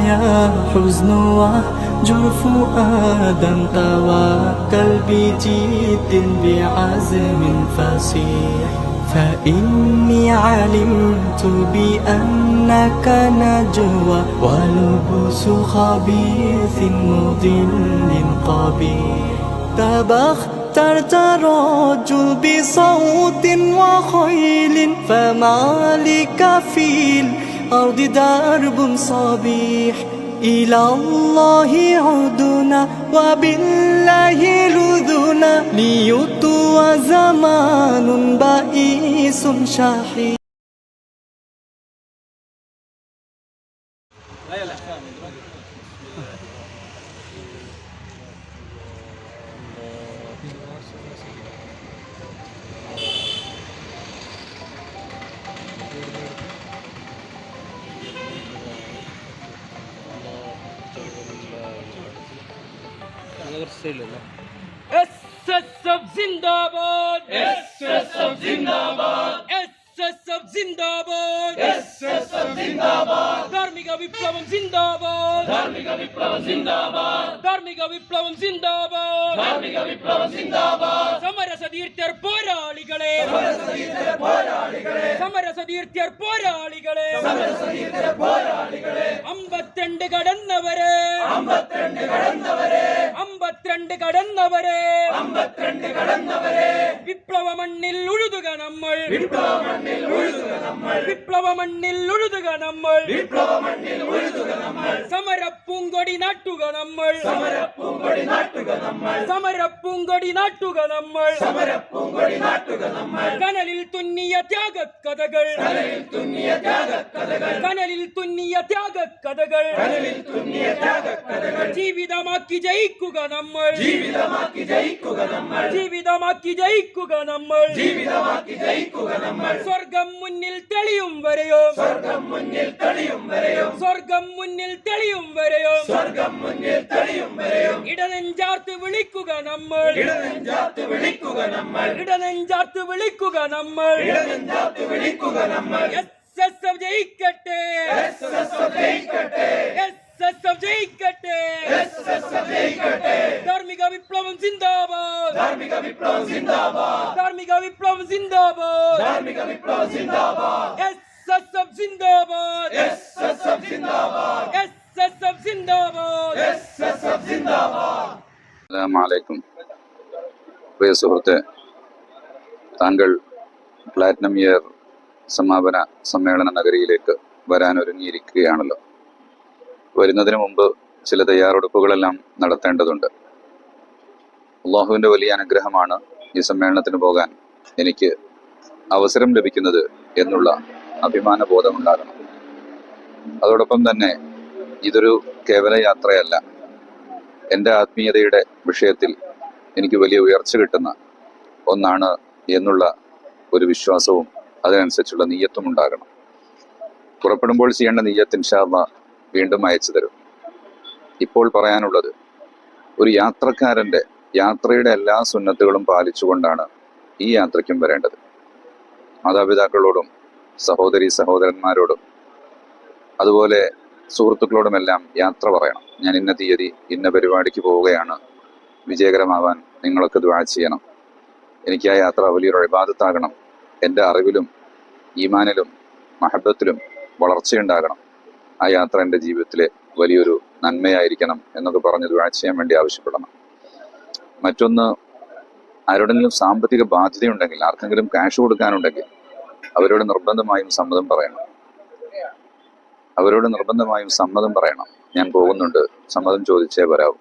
يا حزن واهجر فؤادا توكل بجد بعزم فصيح فإني علمت بأنك نجوى ولبس خبيث مضل قبيح تبخترت رجل بصوت وخيل فما لك في الأرض درب صبيح إلى الله عدنا وبالله لذنا ليطوى زمان بئيس شحيح. SSF जिंदाबाद, SSF जिंदाबाद, SSF जिंदाबाद, SSF जिंदाबाद. धार्मिक विप्लवम जिंदाबाद, धार्मिक विप्लवम जिंदाबाद, धार्मिक विप्लवम जिंदाबाद, धार्मिक विप्लवम जिंदाबाद. സമരസതീർത്ഥ്യർ പോരാളികളെ, സമരസതീർത്ഥ്യർ പോരാളികളെ, സമരസതീർത്ഥ്യർ പോരാളികളെ, സമരസതീർത്ഥ്യർ പോരാളികളെ. 52 കടന്നവരെ, 52 കടന്നവരെ, 52 കടന്നവരെ, 52 കടന്നവരെ. വിപ്ലവ മണ്ണിൽ ഉഴുതുക നമ്മൾ, വിപ്ലവ മണ്ണിൽ ഉഴുതുക നമ്മൾ, വിപ്ലവ മണ്ണിൽ ഉഴുതുക നമ്മൾ, വിപ്ലവ മണ്ണിൽ ഉഴുതുക നമ്മൾ. സമരപ്പൂങ്കൊടി നാട്ടുക നമ്മൾ, സമരപ്പൂങ്കൊടി നാട്ടുക നമ്മൾ, സമരപ്പൂങ്കൊടി നാട്ടുക നമ്മൾ, സമരപ്പൂങ്കൊടി നാട്ടുക നമ്മൾ. കനലിൽ തുന്നിയ ത്യാഗക്കഥകൾ, കനലിൽ തുന്നിയ ത്യാഗക്കഥകൾ, കനലിൽ തുന്നിയ ത്യാഗക്കഥകൾ, കനലിൽ തുന്നിയ ത്യാഗക്കഥകൾ. ജീവിതമാക്കി ജയിക്കുക നമ്മൾ, ജീവിതമാക്കി ജയിക്കുക നമ്മൾ, ജീവിതമാക്കി ജയിക്കുക നമ്മൾ, ജീവിതമാക്കി ജയിക്കുക നമ്മൾ. സ്വർഗം മുന്നിൽ തെളിയും വരെയോ, സ്വർഗം മുന്നിൽ തെളിയും വരെയോ, സ്വർഗം മുന്നിൽ തെളിയും വരെയോ, സ്വർഗം മുന്നിൽ തെളിയും വരെയോ. ഇടനെഞ്ചാർത്ത് വിളിക്കുക നമ്മൾ, ഇടനെഞ്ചാർത്ത് വിളിക്കുക നമ്മൾ, ഇടനെഞ്ചാർത്ത് വിളിക്കുക നമ്മൾ, ഇടനെഞ്ചാർത്ത് വിളിക്കുക നമ്മൾ. SSF ജയിക്കട്ടെ, SSF ജയിക്കട്ടെ, SSF ജയിക്കട്ടെ, SSF ജയിക്കട്ടെ. ധാർമിക വിപ്ലവം സിന്ദാബാദ്, ധാർമിക വിപ്ലവം സിന്ദാബാദ്, ധാർമിക വിപ്ലവം സിന്ദാബാദ്, ധാർമിക വിപ്ലവം സിന്ദാബാദ്. SSF സിന്ദാബാദ്, SSF സിന്ദാബാദ്, SSF സിന്ദാബാദ്, SSF സിന്ദാബാദ്. അസ്സലാമു അലൈക്കും. പ്രിയ സുഹൃത്തെ, താങ്കൾ പ്ലാറ്റിനം ഇയർ സമാപന സമ്മേളന നഗരിയിലേക്ക് വരാനൊരുങ്ങിയിരിക്കുകയാണല്ലോ. വരുന്നതിന് മുമ്പ് ചില തയ്യാറെടുപ്പുകളെല്ലാം നടത്തേണ്ടതുണ്ട്. അള്ളാഹുവിൻ്റെ വലിയ അനുഗ്രഹമാണ് ഈ സമ്മേളനത്തിന് പോകാൻ എനിക്ക് അവസരം ലഭിക്കുന്നത് എന്നുള്ള അഭിമാന ബോധമുണ്ടാകണം. അതോടൊപ്പം തന്നെ ഇതൊരു കേവല യാത്രയല്ല, എൻ്റെ ആത്മീയതയുടെ വിഷയത്തിൽ എനിക്ക് വലിയ ഉയർച്ച കിട്ടുന്ന ഒന്നാണ് എന്നുള്ള ഒരു വിശ്വാസവും അതിനനുസരിച്ചുള്ള നിയ്യത്തും ഉണ്ടാകണം. പുറപ്പെടുമ്പോൾ ചെയ്യേണ്ട നിയ്യത്ത് ഇൻഷാ അല്ലാഹ് വീണ്ടും അയച്ചു തരും. ഇപ്പോൾ പറയാനുള്ളത്, ഒരു യാത്രക്കാരൻ്റെ യാത്രയുടെ എല്ലാ സുന്നത്തുകളും പാലിച്ചുകൊണ്ടാണ് ഈ യാത്രയ്ക്കും വരേണ്ടത്. മാതാപിതാക്കളോടും സഹോദരി സഹോദരന്മാരോടും അതുപോലെ സുഹൃത്തുക്കളോടുമെല്ലാം യാത്ര പറയണം. ഞാൻ ഇന്ന തീയതി ഇന്ന പരിപാടിക്ക് പോവുകയാണ്, വിജയകരമാവാൻ നിങ്ങളൊക്കെ ദുആ ചെയ്യണം, എനിക്ക് ആ യാത്ര വലിയൊരു ഇബാദത്താകണം, എൻ്റെ അറിവിലും ഈമാനിലും മഹബത്തിലും വളർച്ചയുണ്ടാകണം, ആ യാത്ര എൻ്റെ ജീവിതത്തിലെ വലിയൊരു നന്മയായിരിക്കണം എന്നൊക്കെ പറഞ്ഞ് ദുആ ചെയ്യാൻ വേണ്ടി ആവശ്യപ്പെടണം. മറ്റൊന്ന്, ആരോടെങ്കിലും സാമ്പത്തിക ബാധ്യതയുണ്ടെങ്കിൽ, ആർക്കെങ്കിലും ക്യാഷ് കൊടുക്കാനുണ്ടെങ്കിൽ അവരോട് നിർബന്ധമായും സമ്മതം പറയണം. അവരോട് നിർബന്ധമായും സമ്മതം പറയണം. ഞാൻ പോകുന്നുണ്ട്, സമ്മതം ചോദിച്ചേ വരാവൂ,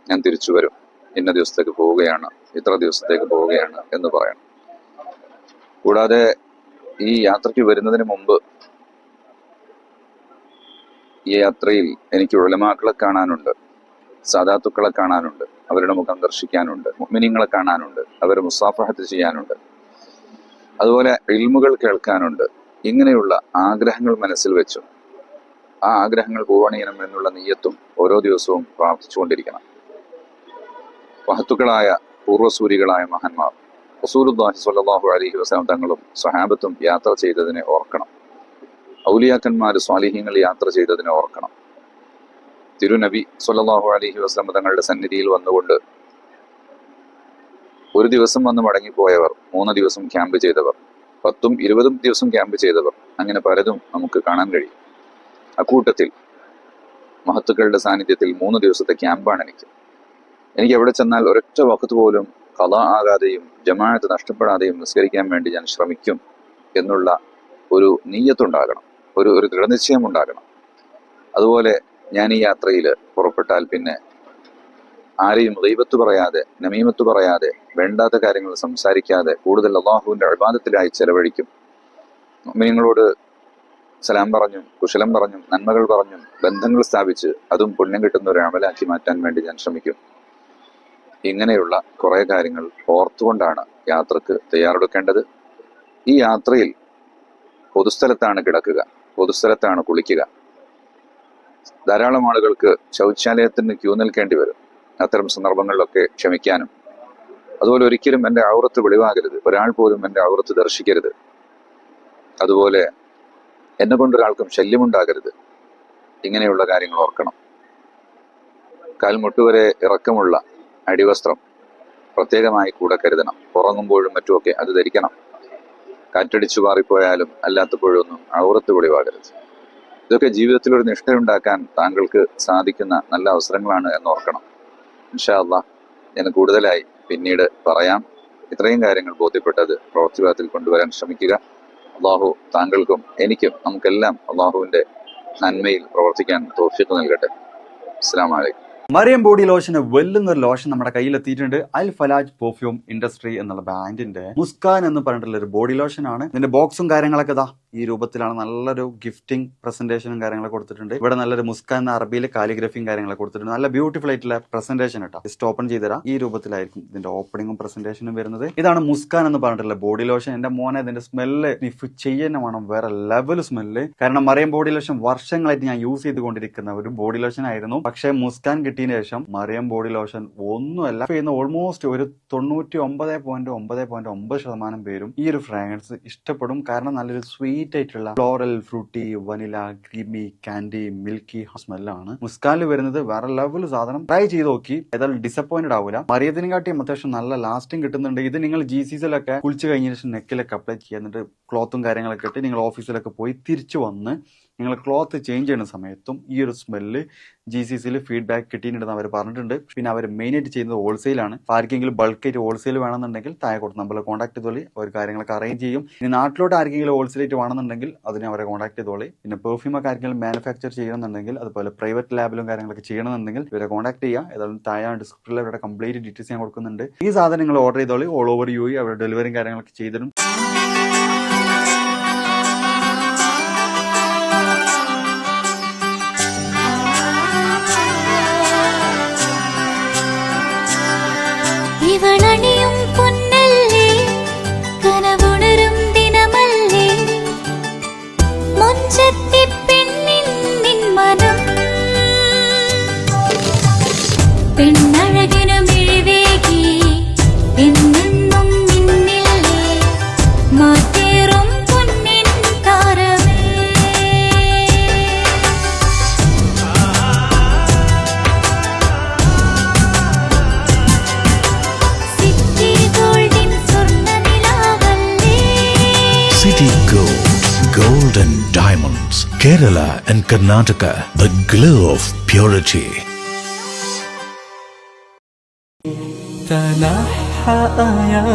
ഞാൻ തിരിച്ചു വരും, ഇന്ന ദിവസത്തേക്ക് പോവുകയാണ്, ഇത്ര ദിവസത്തേക്ക് പോവുകയാണ് എന്ന് പറയണം. കൂടാതെ ഈ യാത്രയ്ക്ക് വരുന്നതിന് മുമ്പ് ഈ യാത്രയിൽ എനിക്ക് ഉലമാക്കളെ കാണാനുണ്ട്, സാദാത്തുക്കളെ കാണാനുണ്ട്, അവരുടെ മുഖം ദർശിക്കാനുണ്ട്, മുഅ്മിനീങ്ങളെ കാണാനുണ്ട്, അവരെ മുസാഫഹത്ത് ചെയ്യാനുണ്ട്, അതുപോലെ ഇൽമുകൾ കേൾക്കാനുണ്ട്. ഇങ്ങനെയുള്ള ആഗ്രഹങ്ങൾ മനസ്സിൽ വെച്ചു ആ ആഗ്രഹങ്ങൾ പൂവണിയണം എന്നുള്ള നിയ്യത്തും ഓരോ ദിവസവും പ്രാർത്ഥിച്ചുകൊണ്ടിരിക്കണം. മഹത്തുക്കളായ പൂർവ്വസൂരികളായ മഹാന്മാർ റസൂലുള്ളാഹി സ്വല്ലല്ലാഹു അലൈഹി വസല്ലം തങ്ങളും സ്വഹാബത്തും യാത്ര ചെയ്തതിനെ ഓർക്കണം. ഔലിയാക്കന്മാർ സ്വാലിഹീങ്ങൾ യാത്ര ചെയ്തതിനെ ഓർക്കണം. തിരുനബി സ്വല്ലല്ലാഹു അലൈഹി വസല്ലം തങ്ങളുടെ സന്നിധിയിൽ വന്നുകൊണ്ട് ഒരു ദിവസം വന്ന് മടങ്ങിപ്പോയവർ, 3 ദിവസം ക്യാമ്പ് ചെയ്തവർ, 10ഉം 20ഉം ദിവസം ക്യാമ്പ് ചെയ്തവർ, അങ്ങനെ പലതും നമുക്ക് കാണാൻ കഴിയും. അക്കൂട്ടത്തിൽ മഹത്തുക്കളുടെ സാന്നിധ്യത്തിൽ 3 ദിവസത്തെ ക്യാമ്പാണ് എനിക്ക് എവിടെ ചെന്നാൽ ഒരൊറ്റ വഖത്ത് പോലും ഖളാ ആകാതെയും ജമാഅത്ത് നഷ്ടപ്പെടാതെയും നിസ്കരിക്കാൻ വേണ്ടി ഞാൻ ശ്രമിക്കും എന്നുള്ള ഒരു നീയത്തുണ്ടാകണം, ഒരു ദൃഢനിശ്ചയം ഉണ്ടാകണം. അതുപോലെ ഞാൻ ഈ യാത്രയിൽ പുറപ്പെട്ടാൽ പിന്നെ ആരെയും ഗീബത്ത് പറയാതെ, നമീമത്ത് പറയാതെ, വേണ്ടാത്ത കാര്യങ്ങൾ സംസാരിക്കാതെ കൂടുതൽ അള്ളാഹുവിന്റെ ഇബാദത്തിലായി ചെലവഴിക്കും. മുഅ്മിനീങ്ങളോട് സലാം പറഞ്ഞും കുശലം പറഞ്ഞും നന്മകൾ പറഞ്ഞും ബന്ധങ്ങൾ സ്ഥാപിച്ച് അതും പുണ്യം കിട്ടുന്ന ഒരു അമലാക്കി മാറ്റാൻ വേണ്ടി ഞാൻ ശ്രമിക്കും. ഇങ്ങനെയുള്ള കുറെ കാര്യങ്ങൾ ഓർത്തുകൊണ്ടാണ് യാത്രക്ക് തയ്യാറെടുക്കേണ്ടത്. ഈ യാത്രയിൽ പൊതുസ്ഥലത്താണ് കിടക്കുക, പൊതുസ്ഥലത്താണ് കുളിക്കുക. ധാരാളം ആളുകൾക്ക് ശൗചാലയത്തിന് ക്യൂ നിൽക്കേണ്ടി വരും. അത്തരം സന്ദർഭങ്ങളിലൊക്കെ ക്ഷമിക്കാനും, അതുപോലെ ഒരിക്കലും എൻ്റെ ഔറത്ത് വെളിവാകരുത്, ഒരാൾ പോലും എൻ്റെ ഔറത്ത് ദർശിക്കരുത്. അതുപോലെ എന്നെ കൊണ്ടൊരാൾക്കും ശല്യമുണ്ടാകരുത്. ഇങ്ങനെയുള്ള കാര്യങ്ങൾ ഓർക്കണം. കാൽമുട്ടുവരെ ഇറക്കമുള്ള അടിവസ്ത്രം പ്രത്യേകമായി കൂടെ കരുതണം. ഉറങ്ങുമ്പോഴും മറ്റുമൊക്കെ അത് ധരിക്കണം. കാറ്റടിച്ചു മാറിപ്പോയാലും അല്ലാത്തപ്പോഴൊന്നും ഔറത്ത് വെളിവാകരുത്. ഇതൊക്കെ ജീവിതത്തിൽ ഒരു നിഷ്ഠയുണ്ടാക്കാൻ താങ്കൾക്ക് സാധിക്കുന്ന നല്ല അവസരങ്ങളാണ് എന്നോർക്കണം. ഇൻഷാ അല്ലാഹ് ഞാൻ കൂടുതലായി പിന്നീട് പറയാം. ഇത്രയും കാര്യങ്ങൾ ബോധ്യപ്പെട്ടത് പ്രവൃത്തിപഥത്തിൽ കൊണ്ടുവരാൻ ശ്രമിക്കുക. അള്ളാഹു താങ്കൾക്കും എനിക്കും നമുക്കെല്ലാം അള്ളാഹുവിന്റെ നന്മയിൽ പ്രവർത്തിക്കാൻ തൗഫീഖ് നൽകട്ടെ. അസ്സലാമു അലൈക്കും. മറിയം ബോഡി ലോഷന് വെല്ലുന്ന ഒരു ലോഷൻ നമ്മുടെ കയ്യിലെത്തിയിട്ടുണ്ട്. അൽ ഫലാജ് പെർഫ്യൂം ഇൻഡസ്ട്രി എന്നുള്ള ബ്രാൻഡിന്റെ മുസ്കാൻ എന്ന് പറഞ്ഞിട്ടുള്ള ഒരു ബോഡി ലോഷൻ ആണ്. ഇതിന്റെ ബോക്സും കാര്യങ്ങളൊക്കെ ഇതാ ഈ രൂപത്തിലാണ്. നല്ലൊരു ഗിഫ്റ്റിംഗ് പ്രസന്റേഷനും കാര്യങ്ങളൊക്കെ കൊടുത്തിട്ടുണ്ട്. ഇവിടെ നല്ലൊരു മുസ്കാൻ എന്ന അറബിയിൽ കാലിഗ്രഫിയും കാര്യങ്ങളൊക്കെ കൊടുത്തിട്ടുണ്ട്. നല്ല ബ്യൂട്ടിഫുൾ ആയിട്ടുള്ള പ്രസന്റേഷൻ കേട്ടോ. ജസ്റ്റ് ഓപ്പൺ ചെയ്തുതരാം. ഈ രൂപത്തിലായിരിക്കും ഇതിന്റെ ഓപ്പണിംഗും പ്രസന്റേഷനും വരുന്നത്. ഇതാണ് മുസ്കാൻ എന്ന് പറഞ്ഞിട്ടുള്ള ബോഡി ലോഷൻ. എന്റെ മോനെ ഇതിന്റെ സ്മെല്ല് സ്നിഫ് ചെയ്യുന്ന വേണം, വേറെ ലെവൽ സ്മെല്ല്. കാരണം മറിയം ബോഡി ലോഷൻ വർഷങ്ങളായിട്ട് ഞാൻ യൂസ് ചെയ്തുകൊണ്ടിരിക്കുന്ന ഒരു ബോഡി ലോഷൻ ആയിരുന്നു. പക്ഷേ മുസ്കാൻ കിട്ടിയതിന് ശേഷം മറിയം ബോഡി ലോഷൻ ഒന്നുമല്ല ചെയ്യുന്ന ഓൾമോസ്റ്റ് ഒരു 99.9% പേരും ഈ ഒരു ഫ്രാഗ്രൻസ് ഇഷ്ടപ്പെടും. കാരണം നല്ലൊരു സ്വീറ്റ് ആയിട്ടുള്ള floral, fruity, vanilla, creamy, candy, milky സ്മെല്ലാണ് മുസ്കാനിൽ വരുന്നത്. വേറെ ലെവൽ സാധനം. ട്രൈ ചെയ്ത് നോക്കി, ഏതായാലും ഡിസപ്പോയിന്റഡ് ആവില്ല. മറിയത്തിനെക്കാട്ടിയും അത്യാവശ്യം നല്ല ലാസ്റ്റിംഗ് കിട്ടുന്നുണ്ട്. ഇത് നിങ്ങൾ GCCയിലൊക്കെ കുളിച്ച് കഴിഞ്ഞ ശേഷം നെക്കിലൊക്കെ അപ്ലൈ ചെയ്യുന്നിട്ട് ക്ലോത്തും കാര്യങ്ങളൊക്കെ ഇട്ട് നിങ്ങൾ ഓഫീസിലൊക്കെ പോയി തിരിച്ചു വന്ന് നിങ്ങൾ ക്ലോത്ത് ചേഞ്ച് ചെയ്യുന്ന സമയത്തും ഈ ഒരു സ്മെല്ല് GCCയിൽ ഫീഡ്ബാക്ക് കിട്ടിയിട്ടുണ്ടെന്ന് അവർ പറഞ്ഞിട്ടുണ്ട്. പിന്നെ അവർ മെയിനായിട്ട് ചെയ്യുന്നത് ഹോൾസെയിലാണ്. ആർക്കെങ്കിലും ബൾക്കായിട്ട് ഹോൾസെയിൽ വേണമെന്നുണ്ടെങ്കിൽ താഴെ കൊടുത്ത് നമ്മളെ കോൺടാക്ട് ചെയ്തോളി, അവർ കാര്യങ്ങളൊക്കെ അറേഞ്ച് ചെയ്യും. ഇനി നാട്ടിലോട്ട് ആർക്കെങ്കിലും ഹോൾസെയിലായിട്ട് വേണമെന്നുണ്ടെങ്കിൽ അതിനെ അവരെ കോൺടാക്ട് ചെയ്തോളി. പിന്നെ പെർഫ്യൂമൊക്കെ ആർക്കെങ്കിലും മാനുഫാക്ചർ ചെയ്യണമെന്നുണ്ടെങ്കിൽ, അതുപോലെ പ്രൈവറ്റ് ലാബിലും കാര്യങ്ങളൊക്കെ ചെയ്യണമെന്നുണ്ടെങ്കിൽ ഇവരെ കോൺടാക്ട് ചെയ്യുക. ഏതായാലും താഴെ ഡിസ്ക്രിപ്ഷനിൽ അവരുടെ കംപ്ലീറ്റ് ഡീറ്റെയിൽസ് ഞാൻ കൊടുക്കുന്നുണ്ട്. ഈ സാധനങ്ങൾ ഓർഡർ ചെയ്തോളി. ഓൾ ഓവർ UAE അവരുടെ ഡെലിവറിയും കാര്യങ്ങളൊക്കെ ചെയ്തിടും. ഇവളണിയും പൊന്നല്ലേ, കനവുണരും ദിനമല്ലേ, മുഞ്ചത്തി പെണ്ണിൻ നിൻ മനം, പെണ്ണഴകിനു മിഴിവേകി എന്നെന്നും നിന്നില്ലേ, മാറ്റേറും പൊന്നിൻ താരമേ. City Gold, Gold and Diamonds, Kerala and Karnataka, the glow of purity. تنحى يا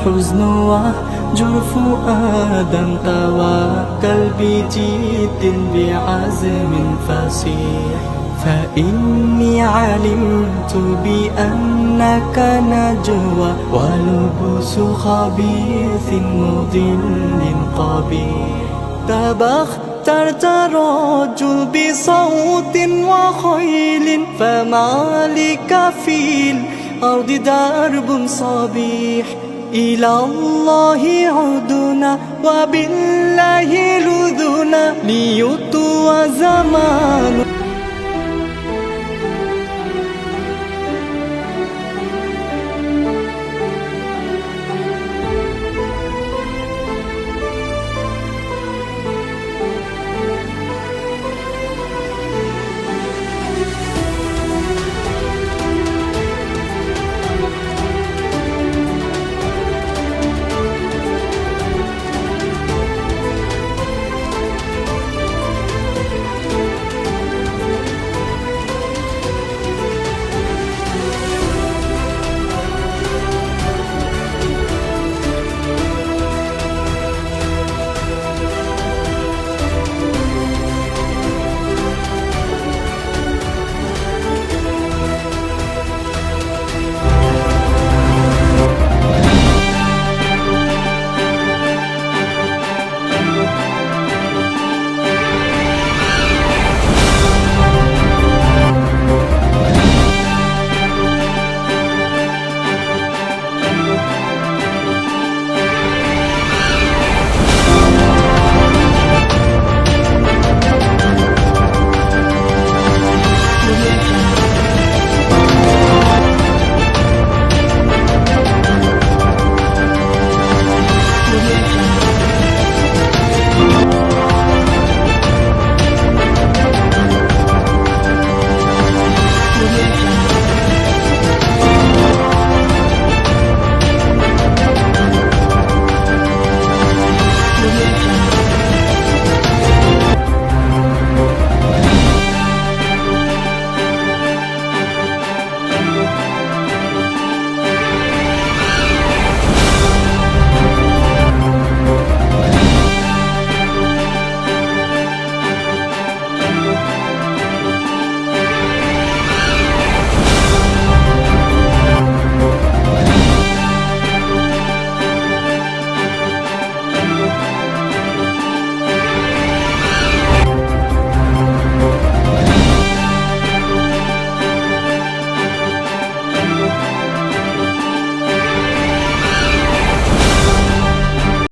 حزن وجرف آدم توكل بجد بعزم فصيح فإني علمت بأنك نجوى ولبس خبيث مضل قبيح تبخترت رجل بصوت وخيل فما لك في الأرض درب صبيح إلى الله عدنا وبالله لذنا ليطوى زمان